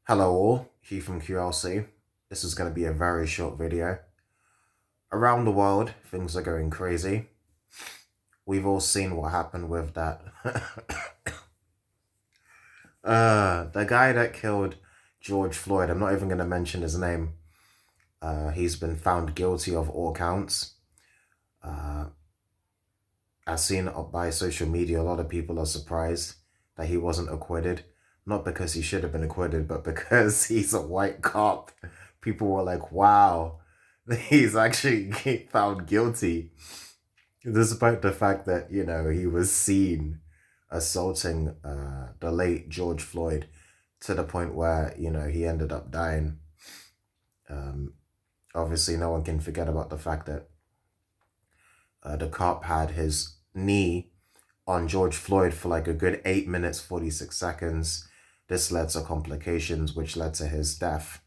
Hello all, Hugh from QLC. This is going to be a very short video. Around the world, things are going crazy. We've all seen what happened with that. The guy that killed George Floyd, I'm not even going to mention his name. He's been found guilty of all counts. As seen by social media, a lot of people are surprised that he wasn't acquitted. Not because he should have been acquitted, but because he's a white cop. People were like, wow, he's actually found guilty. Despite the fact that, he was seen assaulting the late George Floyd to the point where, he ended up dying. Obviously, no one can forget about the fact that the cop had his knee on George Floyd for like a good 8 minutes, 46 seconds. This led to complications, which led to his death.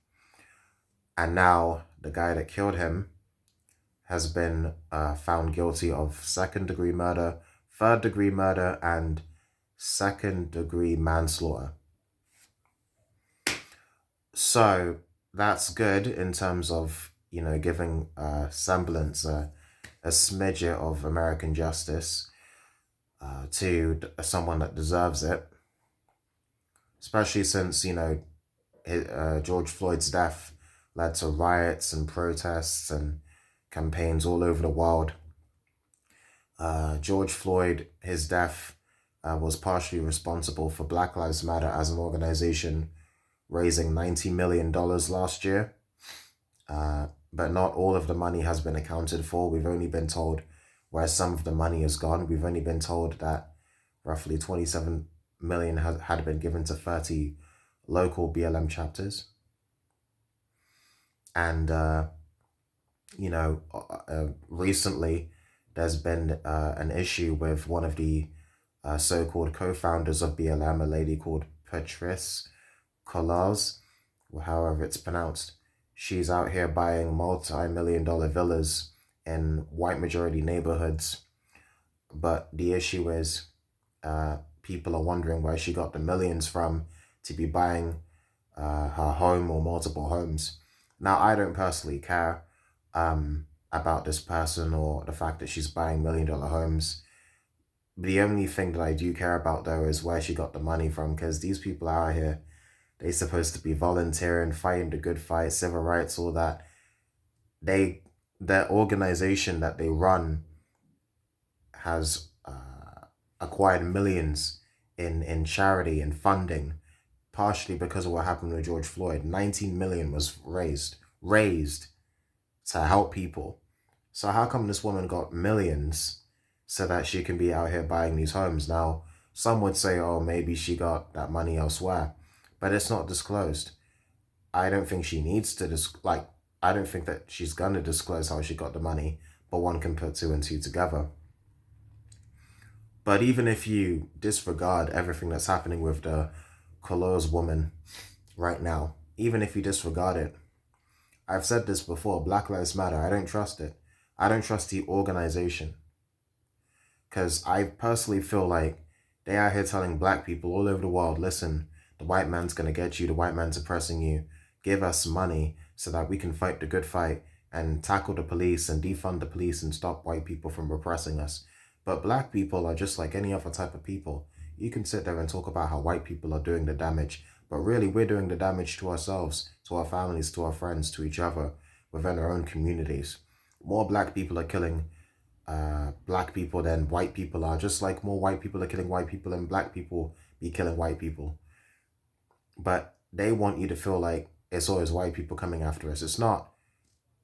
And now the guy that killed him has been found guilty of second-degree murder, third-degree murder, and second-degree manslaughter. So that's good in terms of, giving a semblance, a smidge of American justice to someone that deserves it. Especially since, George Floyd's death led to riots and protests and campaigns all over the world. George Floyd, his death was partially responsible for Black Lives Matter as an organization raising $90 million last year. But not all of the money has been accounted for. We've only been told where some of the money is gone. We've only been told that roughly 27 million had been given to 30 local BLM chapters. And, recently there's been an issue with one of the so-called co-founders of BLM, a lady called Patrice Collars, or however it's pronounced. She's out here buying multi-million-dollar villas in white majority neighborhoods. But the issue is, people are wondering where she got the millions from to be buying her home or multiple homes. Now, I don't personally care about this person or the fact that she's buying million-dollar homes. The only thing that I do care about, though, is where she got the money from, because these people out here, they're supposed to be volunteering, fighting the good fight, civil rights, all that. Their organization that they run has acquired millions in charity and funding, partially because of what happened with George Floyd. 19 million was raised to help people. So how come this woman got millions so that she can be out here buying these homes? Now, some would say, oh, maybe she got that money elsewhere, but it's not disclosed. I don't think she needs to I don't think that she's going to disclose how she got the money, but one can put two and two together. But even if you disregard everything that's happening with the Collars woman right now, even if you disregard it, I've said this before, Black Lives Matter, I don't trust it. I don't trust the organization. Because I personally feel like they are here telling black people all over the world, listen, the white man's going to get you, the white man's oppressing you, give us money so that we can fight the good fight and tackle the police and defund the police and stop white people from repressing us. But black people are just like any other type of people. You can sit there and talk about how white people are doing the damage, but really we're doing the damage to ourselves, to our families, to our friends, to each other, within our own communities. More black people are killing black people than white people are, just like more white people are killing white people and black people be killing white people. But they want you to feel like it's always white people coming after us. It's not.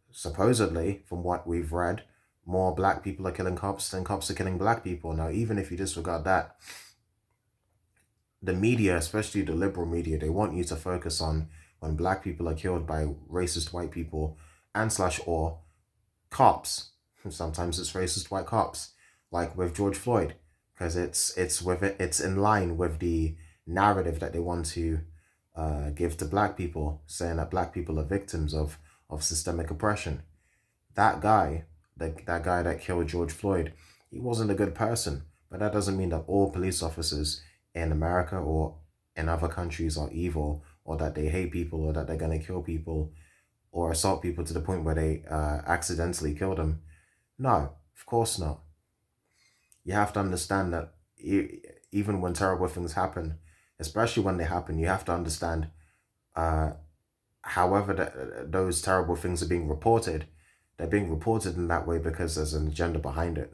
Supposedly, from what we've read, more black people are killing cops than cops are killing black people. Now, even if you disregard that, the media, especially the liberal media, they want you to focus on when black people are killed by racist white people or cops. Sometimes it's racist white cops, like with George Floyd, because it's in line with the narrative that they want to give to black people, saying that black people are victims of systemic oppression. That guy that killed George Floyd, he wasn't a good person, but that doesn't mean that all police officers in America or in other countries are evil or that they hate people, or that they're going to kill people or assault people to the point where they accidentally kill them. No, of course not. You have to understand that even when terrible things happen, especially when they happen, you have to understand, uh, however those terrible things are being reported, they're being reported in that way because there's an agenda behind it.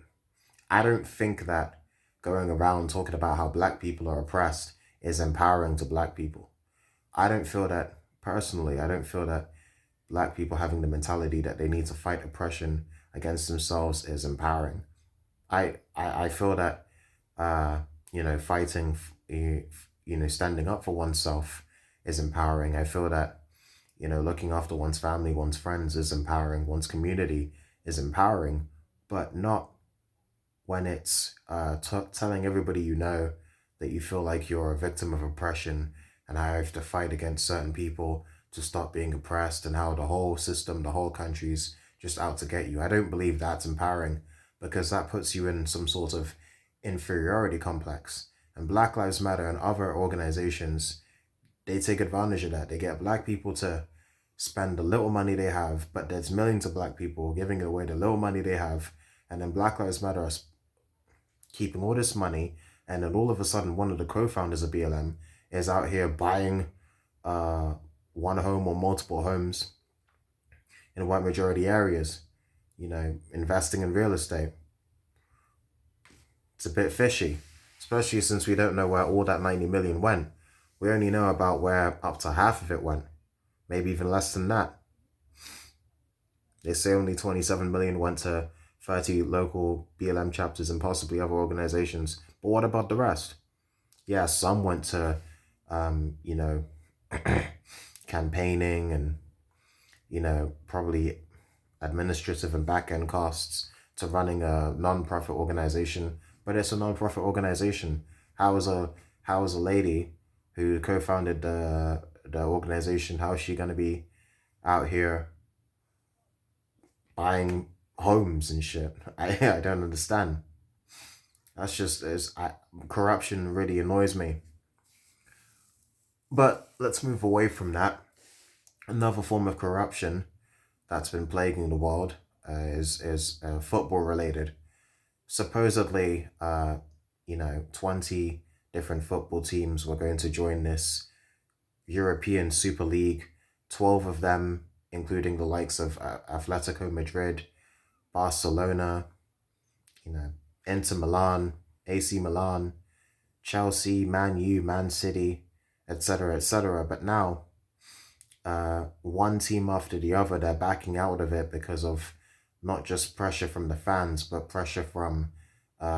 I don't think that going around talking about how black people are oppressed is empowering to black people. I don't feel that, personally, I don't feel that black people having the mentality that they need to fight oppression against themselves is empowering. I feel that, uh, fighting, standing up for oneself is empowering. I feel that, looking after one's family, one's friends is empowering, one's community is empowering, but not when it's telling everybody that you feel like you're a victim of oppression and how you have to fight against certain people to stop being oppressed and how the whole system, the whole country's just out to get you. I don't believe that's empowering because that puts you in some sort of inferiority complex. And Black Lives Matter and other organizations, they take advantage of that. They get black people to spend the little money they have, but there's millions of black people giving away the little money they have. And then Black Lives Matter are keeping all this money. And then all of a sudden, one of the co-founders of BLM is out here buying one home or multiple homes in white majority areas, investing in real estate. It's a bit fishy, especially since we don't know where all that 90 million went. We only know about where up to half of it went, maybe even less than that. They say only 27 million went to 30 local BLM chapters and possibly other organizations. But what about the rest? Yeah, some went to, campaigning and, probably administrative and back-end costs to running a non-profit organization. But it's a non-profit organization. How is a lady who co-founded the organization, how is she going to be out here buying homes and shit? I don't understand. That's just corruption really annoys me. But let's move away from that. Another form of corruption that's been plaguing the world is football related. Supposedly, 20 different football teams were going to join this European Super League. 12 of them, including the likes of Atletico Madrid, Barcelona, Inter Milan, AC Milan, Chelsea, Man U, Man City, etc., etc. But now, one team after the other, they're backing out of it because of not just pressure from the fans, but pressure from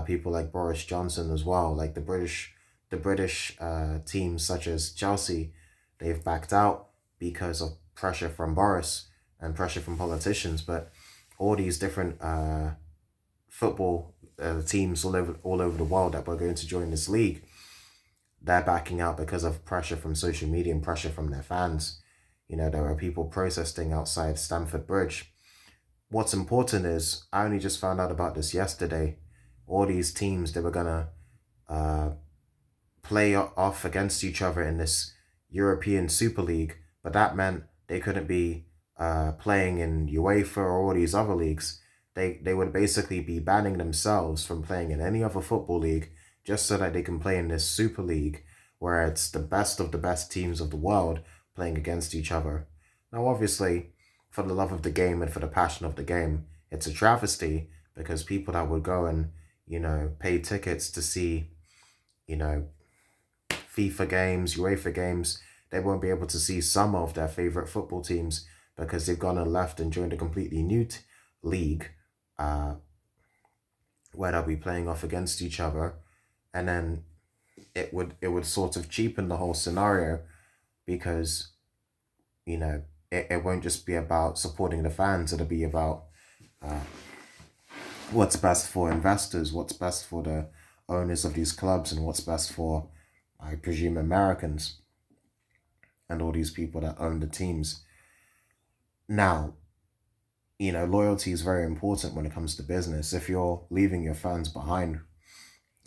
people like Boris Johnson as well. Like the British teams such as Chelsea, they've backed out because of pressure from Boris and pressure from politicians. But all these different football teams all over the world that were going to join this league, they're backing out because of pressure from social media and pressure from their fans. There were people protesting outside Stamford Bridge. What's important is, I only just found out about this yesterday, all these teams, they were going to play off against each other in this European Super League, but that meant they couldn't be playing in UEFA or all these other leagues. They would basically be banning themselves from playing in any other football league just so that they can play in this Super League where it's the best of the best teams of the world playing against each other. Now, obviously, for the love of the game and for the passion of the game, it's a travesty because people that would go and, pay tickets to see, FIFA games, UEFA games, they won't be able to see some of their favorite football teams because they've gone and left and joined a completely new league where they'll be playing off against each other. And then it would sort of cheapen the whole scenario because, it won't just be about supporting the fans. It'll be about what's best for investors, what's best for the owners of these clubs, and what's best for, I presume, Americans and all these people that own the teams. Now, loyalty is very important when it comes to business. If you're leaving your fans behind,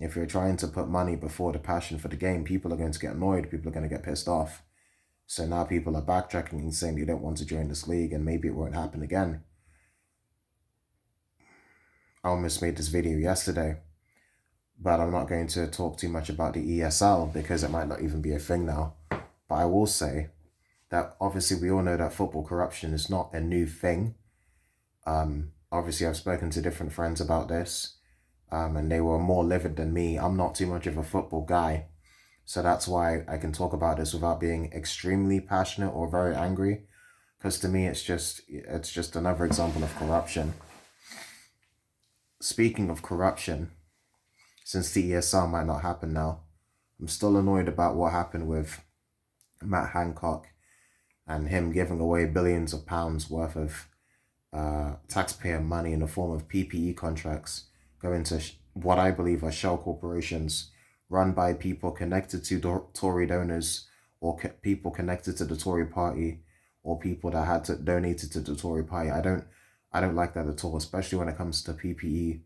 if you're trying to put money before the passion for the game, people are going to get annoyed, people are going to get pissed off. So now people are backtracking and saying they don't want to join this league and maybe it won't happen again. I almost made this video yesterday, but I'm not going to talk too much about the ESL because it might not even be a thing now. But I will say that obviously we all know that football corruption is not a new thing. Obviously I've spoken to different friends about this, and they were more livid than me. I'm not too much of a football guy, so that's why I can talk about this without being extremely passionate or very angry, because to me it's just another example of corruption. Speaking of corruption, since the ESL might not happen now, I'm still annoyed about what happened with Matt Hancock and him giving away billions of pounds worth of taxpayer money in the form of PPE contracts going to what I believe are shell corporations run by people connected to Tory donors or people connected to the Tory party or people that had to donate to the Tory party. I don't like that at all, especially when it comes to PPE.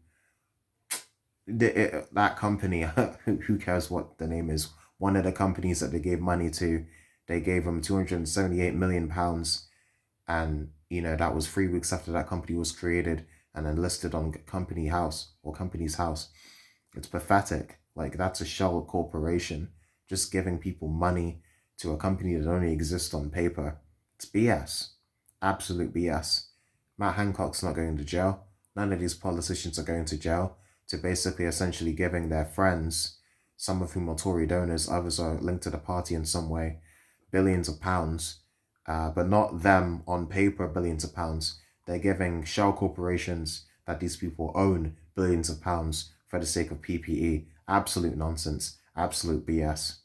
That company, who cares what the name is, one of the companies that they gave money to, they gave them £278 million, and that was 3 weeks after that company was created and then listed on Company's House. It's pathetic. Like, that's a shell corporation just giving people money to a company that only exists on paper. It's BS. Absolute BS. Matt Hancock's not going to jail. None of these politicians are going to jail to basically essentially giving their friends, some of whom are Tory donors, others are linked to the party in some way, billions of pounds, but not them on paper billions of pounds. They're giving shell corporations that these people own billions of pounds for the sake of PPE. Absolute nonsense. Absolute BS.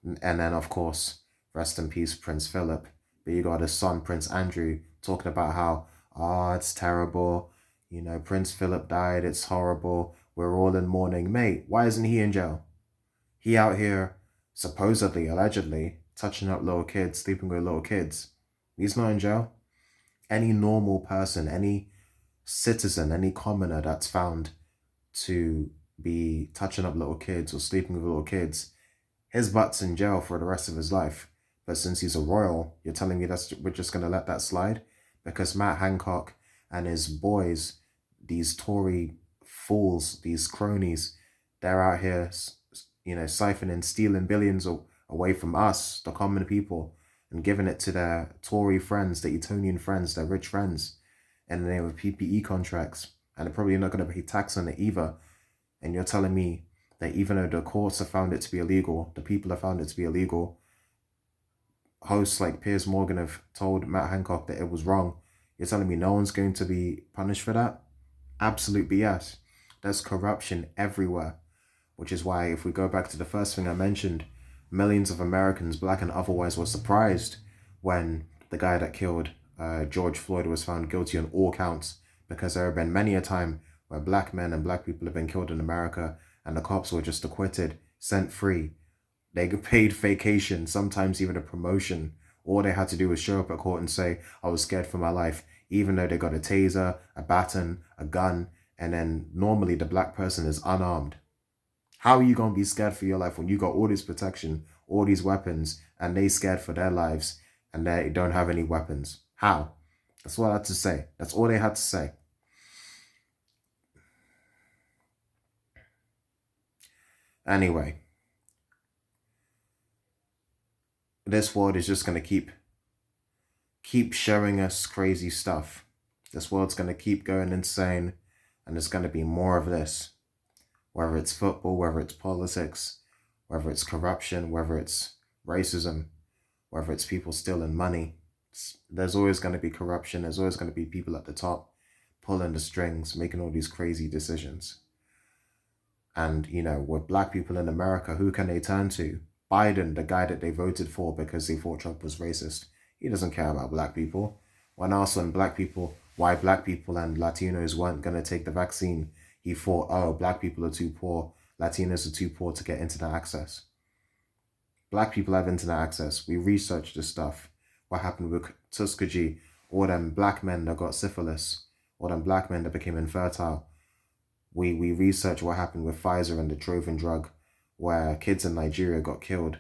And then, of course, rest in peace, Prince Philip. But you got his son, Prince Andrew, talking about how, it's terrible. Prince Philip died. It's horrible. We're all in mourning. Mate, why isn't he in jail? He out here, supposedly, allegedly, touching up little kids, sleeping with little kids. He's not in jail. Any normal person, any citizen, any commoner that's found to be touching up little kids or sleeping with little kids, his butt's in jail for the rest of his life. But since he's a royal, you're telling me we're just going to let that slide? Because Matt Hancock and his boys, these Tory fools, these cronies, they're out here, siphoning, stealing billions away from us, the common people, and giving it to their Tory friends, their Etonian friends, their rich friends, in the name of PPE contracts. And they're probably not going to pay tax on it either. And you're telling me that even though the courts have found it to be illegal, the people have found it to be illegal, hosts like Piers Morgan have told Matt Hancock that it was wrong. You're telling me no one's going to be punished for that? Absolute BS. There's corruption everywhere, which is why if we go back to the first thing I mentioned, millions of Americans, black and otherwise, were surprised when the guy that killed George Floyd was found guilty on all counts, because there have been many a time where black men and black people have been killed in America and the cops were just acquitted, sent free. They get paid vacation, sometimes even a promotion. All they had to do was show up at court and say, I was scared for my life, even though they got a taser, a baton, a gun, and then normally the black person is unarmed. How are you going to be scared for your life when you got all this protection, all these weapons, and they scared for their lives and they don't have any weapons? How? That's what I had to say. That's all they had to say. Anyway, this world is just going to keep showing us crazy stuff. This world's going to keep going insane, and there's going to be more of this. Whether it's football, whether it's politics, whether it's corruption, whether it's racism, whether it's people stealing money, there's always going to be corruption. There's always going to be people at the top pulling the strings, making all these crazy decisions. And, with black people in America, who can they turn to? Biden, the guy that they voted for because they thought Trump was racist. He doesn't care about black people. When asked why black people and Latinos weren't going to take the vaccine, he thought, black people are too poor, Latinos are too poor to get internet access. Black people have internet access. We researched this stuff. What happened with Tuskegee, all them black men that got syphilis, all them black men that became infertile. We researched what happened with Pfizer and the Chauvin drug, where kids in Nigeria got killed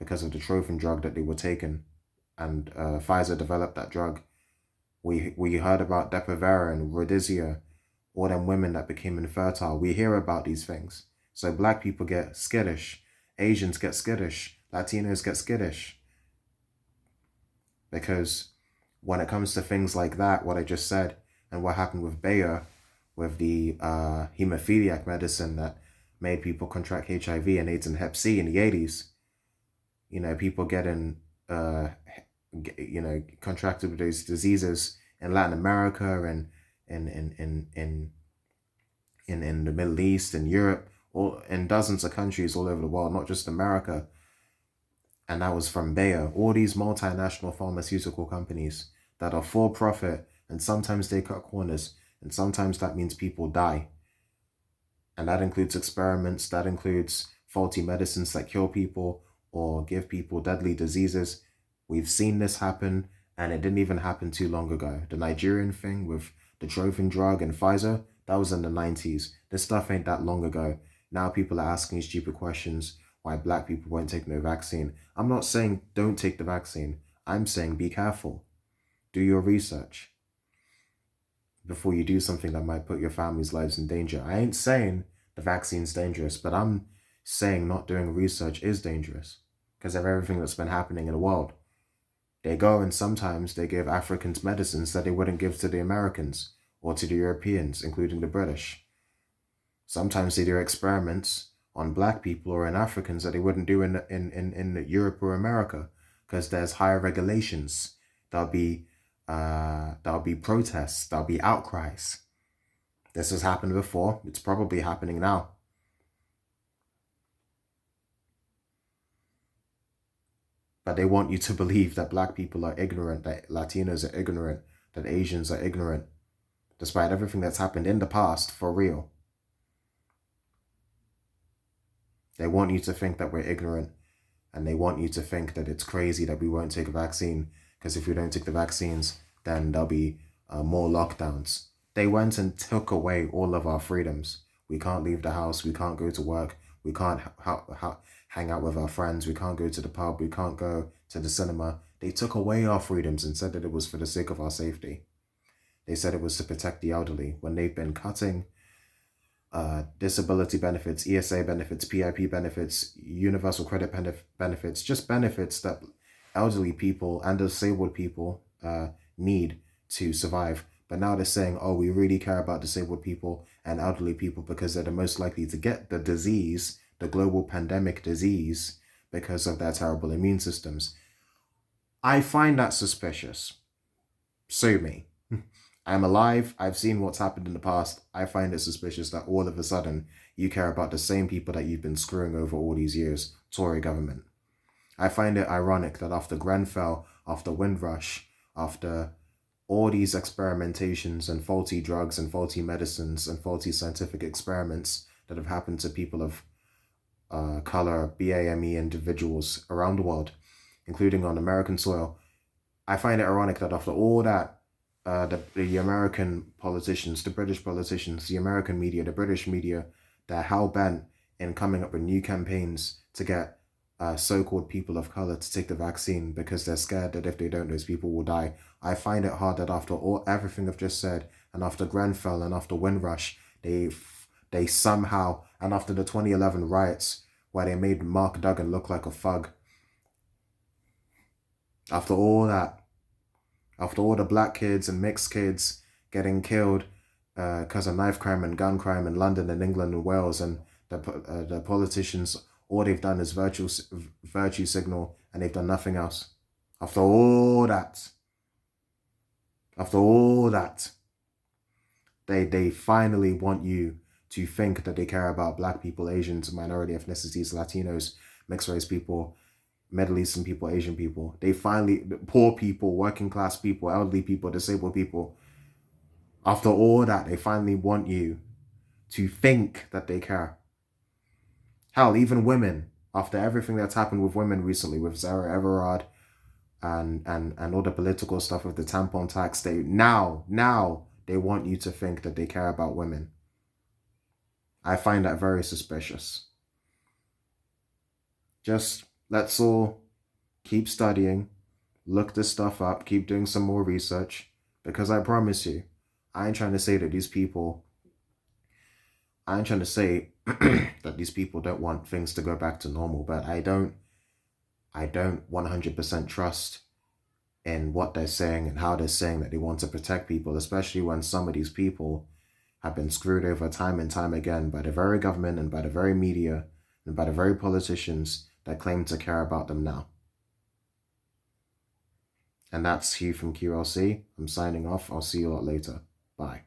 because of the Chauvin drug that they were taking. And Pfizer developed that drug. We heard about Depo-Provera and Rhodesia, all them women that became infertile. We hear about these things. So black people get skittish. Asians get skittish. Latinos get skittish. Because when it comes to things like that, what I just said, and what happened with Bayer, with the hemophiliac medicine that made people contract HIV and AIDS and Hep C in the 80s, people getting, contracted with those diseases in Latin America and in the Middle East and Europe, or in dozens of countries all over the world, not just America. And that was from Bayer. All these multinational pharmaceutical companies that are for profit, and sometimes they cut corners, and sometimes that means people die. And that includes experiments, that includes faulty medicines that kill people or give people deadly diseases. We've seen this happen, and it didn't even happen too long ago. The Nigerian thing with the Chauvin drug and Pfizer, that was in the 90s. This stuff ain't that long ago. Now people are asking stupid questions why black people won't take no vaccine. I'm not saying don't take the vaccine. I'm saying be careful. Do your research before you do something that might put your family's lives in danger. I ain't saying the vaccine's dangerous, but I'm saying not doing research is dangerous because of everything that's been happening in the world. They go and sometimes they give Africans medicines that they wouldn't give to the Americans or to the Europeans, including the British. Sometimes they do experiments on black people or in Africans that they wouldn't do in Europe or America because there's higher regulations. There'll be protests, there'll be outcries. This has happened before. It's probably happening now. But they want you to believe that black people are ignorant, that Latinos are ignorant, that Asians are ignorant, despite everything that's happened in the past, for real. They want you to think that we're ignorant, and they want you to think that it's crazy that we won't take a vaccine, because if we don't take the vaccines, then there'll be more lockdowns. They went and took away all of our freedoms. We can't leave the house, we can't go to work, we can't hang out with our friends, we can't go to the pub, we can't go to the cinema. They took away our freedoms and said that it was for the sake of our safety. They said it was to protect the elderly when they've been cutting disability benefits, ESA benefits, PIP benefits, universal credit benefits, just benefits that elderly people and disabled people need to survive. But now they're saying, oh, we really care about disabled people and elderly people because they're the most likely to get the disease, the global pandemic disease, because of their terrible immune systems. I find that suspicious. Sue me. I'm alive. I've seen what's happened in the past. I find it suspicious that all of a sudden you care about the same people that you've been screwing over all these years, Tory government. I find it ironic that after Grenfell, after Windrush, after all these experimentations and faulty drugs and faulty medicines and faulty scientific experiments that have happened to people of color, BAME individuals around the world, including on American soil, I find it ironic that after all that, the American politicians, the British politicians, the American media, the British media, they're hell-bent in coming up with new campaigns to get so-called people of color to take the vaccine because they're scared that if they don't, those people will die. I find it hard that after everything I've just said, and after Grenfell and after Windrush, they somehow, and after the 2011 riots where they made Mark Duggan look like a thug, after all that, after all the black kids and mixed kids getting killed because of knife crime and gun crime in London and England and Wales, and the politicians, all they've done is virtue signal, and they've done nothing else. After all that, they finally want you to think that they care about black people, Asians, minority ethnicities, Latinos, mixed race people, Middle Eastern people, Asian people. They finally, poor people, working class people, elderly people, disabled people. After all that, they finally want you to think that they care. Hell, even women, after everything that's happened with women recently, with Sarah Everard and all the political stuff with the tampon tax, now they want you to think that they care about women. I find that very suspicious. Just let's all keep studying, look this stuff up, keep doing some more research, because I promise you, I ain't trying to say that these people, I ain't trying to say that these people don't want things to go back to normal, but I don't 100% trust in what they're saying and how they're saying that they want to protect people, especially when some of these people have been screwed over time and time again by the very government and by the very media and by the very politicians that claim to care about them now. And that's Hugh from QLC. I'm signing off. I'll see you all later. Bye.